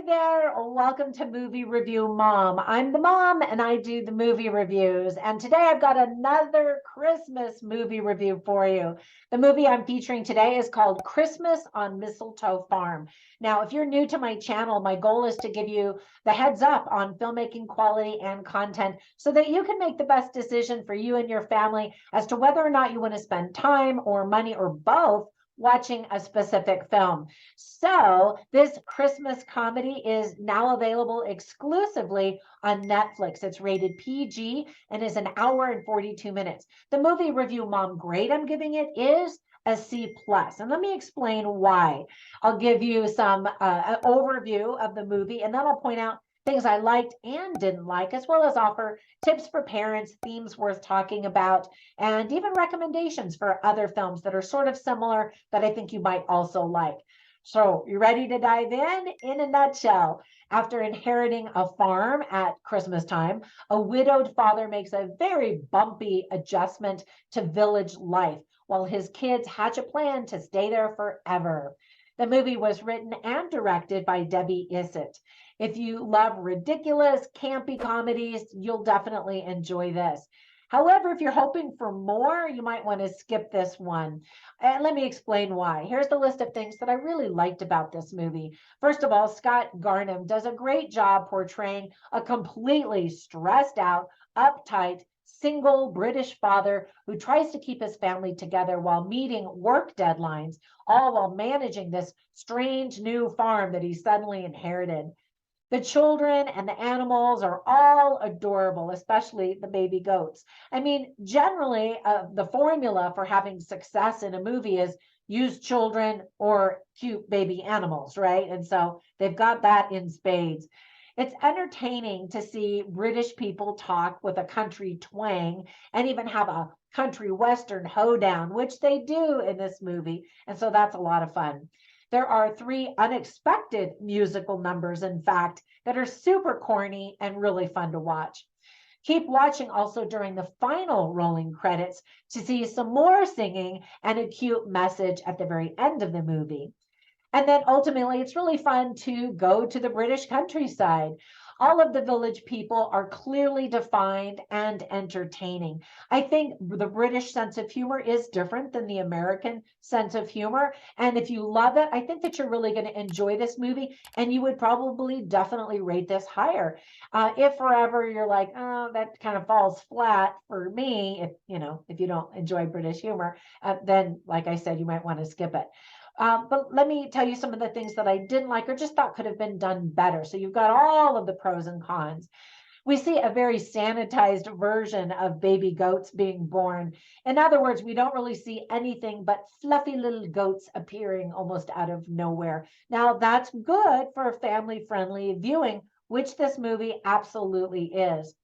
Hi there. Welcome to Movie Review Mom. I'm the mom and I do the movie reviews. And today I've got another Christmas movie review for you. The movie I'm featuring today is called Christmas on Mistletoe Farm. Now, if you're new to my channel, my goal is to give you the heads up on filmmaking quality and content so that you can make the best decision for you and your family as to whether or not you want to spend time or money or both watching a specific film. So this Christmas comedy is now available exclusively on Netflix. It's rated PG and is an hour and 42 minutes. The movie review mom grade I'm giving it is a C plus. And let me explain why. I'll give you some overview of the movie, and then I'll point out things I liked and didn't like, as well as offer tips for parents, themes worth talking about, and even recommendations for other films that are sort of similar that I think you might also like. So, you ready to dive in? In a nutshell, after inheriting a farm at Christmas time, a widowed father makes a very bumpy adjustment to village life while his kids hatch a plan to stay there forever. The movie was written and directed by Debbie Isett. If you love ridiculous, campy comedies, you'll definitely enjoy this. However, if you're hoping for more, you might want to skip this one. And let me explain why. Here's the list of things that I really liked about this movie. First of all, Scott Garnham does a great job portraying a completely stressed out, uptight, single British father who tries to keep his family together while meeting work deadlines, all while managing this strange new farm that he suddenly inherited. The children and the animals are all adorable, especially the baby goats. I mean, generally, the formula for having success in a movie is use children or cute baby animals, right? And so they've got that in spades. It's entertaining to see British people talk with a country twang and even have a country western hoedown, which they do in this movie. And so that's a lot of fun. There are three unexpected musical numbers, in fact, that are super corny and really fun to watch. Keep watching also during the final rolling credits to see some more singing and a cute message at the very end of the movie. And then ultimately, it's really fun to go to the British countryside. All of the village people are clearly defined and entertaining. I think the British sense of humor is different than the American sense of humor. And if you love it, I think that you're really going to enjoy this movie, and you would probably definitely rate this higher. If forever you're like, oh, that kind of falls flat for me, if you don't enjoy British humor, then like I said, you might want to skip it. But let me tell you some of the things that I didn't like or just thought could have been done better. So you've got all of the pros and cons. We see a very sanitized version of baby goats being born. In other words, we don't really see anything but fluffy little goats appearing almost out of nowhere. Now, that's good for family-friendly viewing, which this movie absolutely is.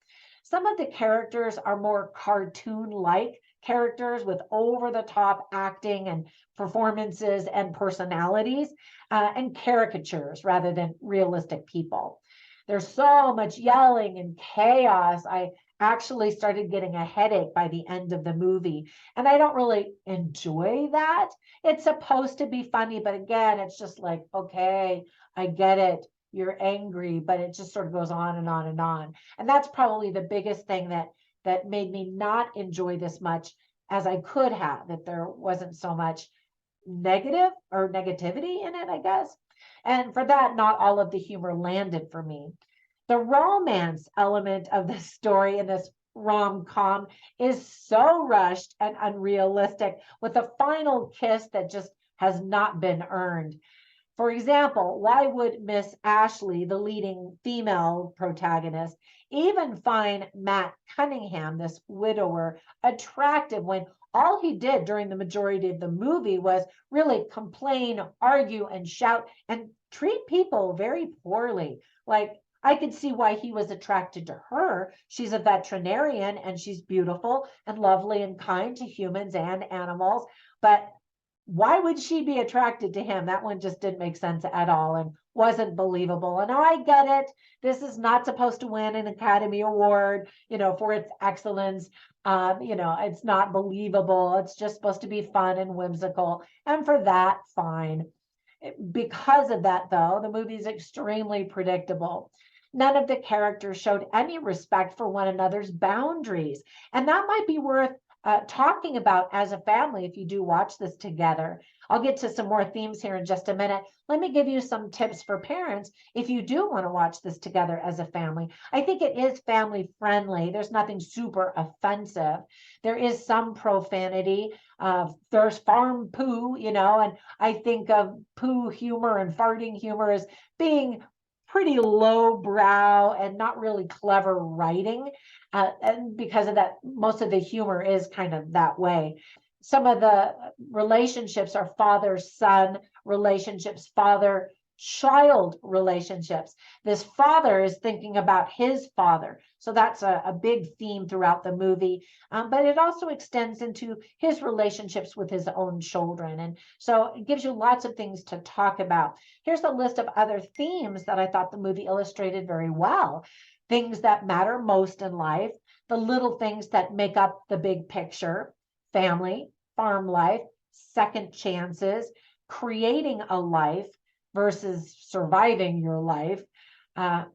Some of the characters are more cartoon-like characters with over-the-top acting and performances and personalities, and caricatures rather than realistic people. There's so much yelling and chaos. I actually started getting a headache by the end of the movie, and I don't really enjoy that. It's supposed to be funny, but again, it's just like, okay, I get it. You're angry, but it just sort of goes on and on and on. And that's probably the biggest thing that made me not enjoy this much as I could have, if there wasn't so much negative or negativity in it, I guess. And for that, not all of the humor landed for me. The romance element of the story in this rom-com is so rushed and unrealistic, with a final kiss that just has not been earned. For example, why would Miss Ashley, the leading female protagonist, even find Matt Cunningham, this widower, attractive when all he did during the majority of the movie was really complain, argue, and shout and treat people very poorly? Like, I could see why he was attracted to her. She's a veterinarian and she's beautiful and lovely and kind to humans and animals. But why would she be attracted to him? That one just didn't make sense at all and wasn't believable. And I get it. This is not supposed to win an Academy Award, for its excellence. It's not believable. It's just supposed to be fun and whimsical. And for that, fine. Because of that, though, the movie is extremely predictable. None of the characters showed any respect for one another's boundaries. And that might be worth talking about as a family if you do watch this together. I'll get to some more themes here in just a minute. Let me give you some tips for parents if you do want to watch this together as a family. I think it is family friendly. There's nothing super offensive. There is some profanity. There's farm poo, and I think of poo humor and farting humor as being pretty low brow and not really clever writing. And because of that, most of the humor is kind of that way. Some of the relationships are father-son relationships, father-child relationships. This father is thinking about his father. So that's a big theme throughout the movie. But it also extends into his relationships with his own children. And so it gives you lots of things to talk about. Here's a list of other themes that I thought the movie illustrated very well. Things that matter most in life, the little things that make up the big picture, family, farm life, second chances, creating a life versus surviving your life.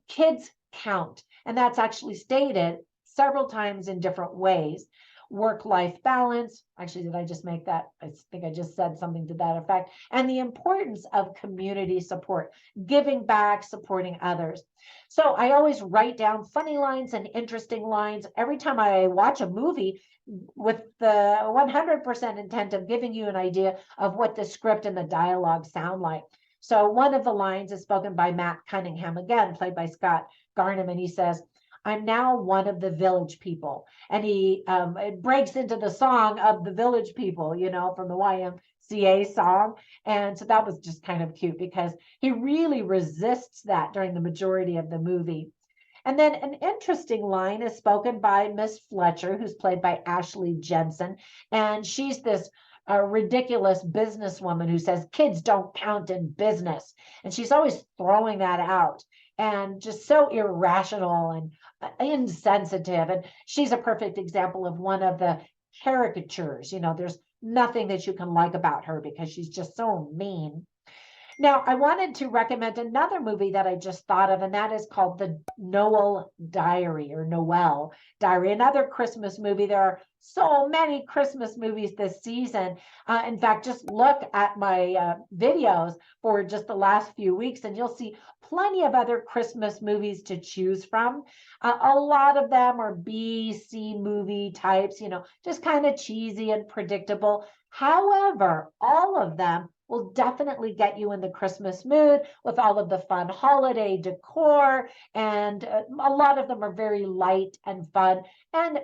Kids count, and that's actually stated several times in different ways. Work-life balance. Actually, did I just make that? I think I just said something to that effect. And the importance of community support, giving back, supporting others. So I always write down funny lines and interesting lines every time I watch a movie with the 100% intent of giving you an idea of what the script and the dialogue sound like. So one of the lines is spoken by Matt Cunningham, again, played by Scott Garnham, and he says, "I'm now one of the village people." And he it breaks into the song of the village people, from the YMCA song. And so that was just kind of cute because he really resists that during the majority of the movie. And then an interesting line is spoken by Miss Fletcher, who's played by Ashley Jensen. And she's this ridiculous businesswoman who says kids don't count in business. And she's always throwing that out and just so irrational and insensitive. And she's a perfect example of one of the caricatures. There's nothing that you can like about her because she's just so mean. Now, I wanted to recommend another movie that I just thought of, and that is called The Noel Diary or Noel Diary, another Christmas movie. There are so many Christmas movies this season. In fact, just look at my videos for just the last few weeks, and you'll see plenty of other Christmas movies to choose from. A lot of them are B, C movie types, just kind of cheesy and predictable. However, all of them will definitely get you in the Christmas mood with all of the fun holiday decor. And a lot of them are very light and fun and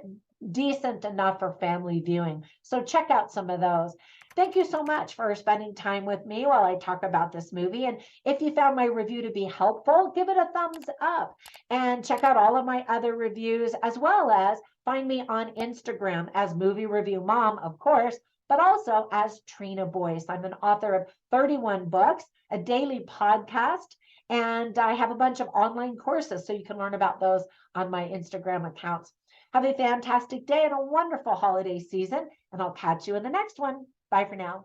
decent enough for family viewing. So check out some of those. Thank you so much for spending time with me while I talk about this movie. And if you found my review to be helpful, give it a thumbs up and check out all of my other reviews, as well as find me on Instagram as Movie Review Mom, of course, but also as Trina Boice. I'm an author of 31 books, a daily podcast, and I have a bunch of online courses, so you can learn about those on my Instagram accounts. Have a fantastic day and a wonderful holiday season, and I'll catch you in the next one. Bye for now.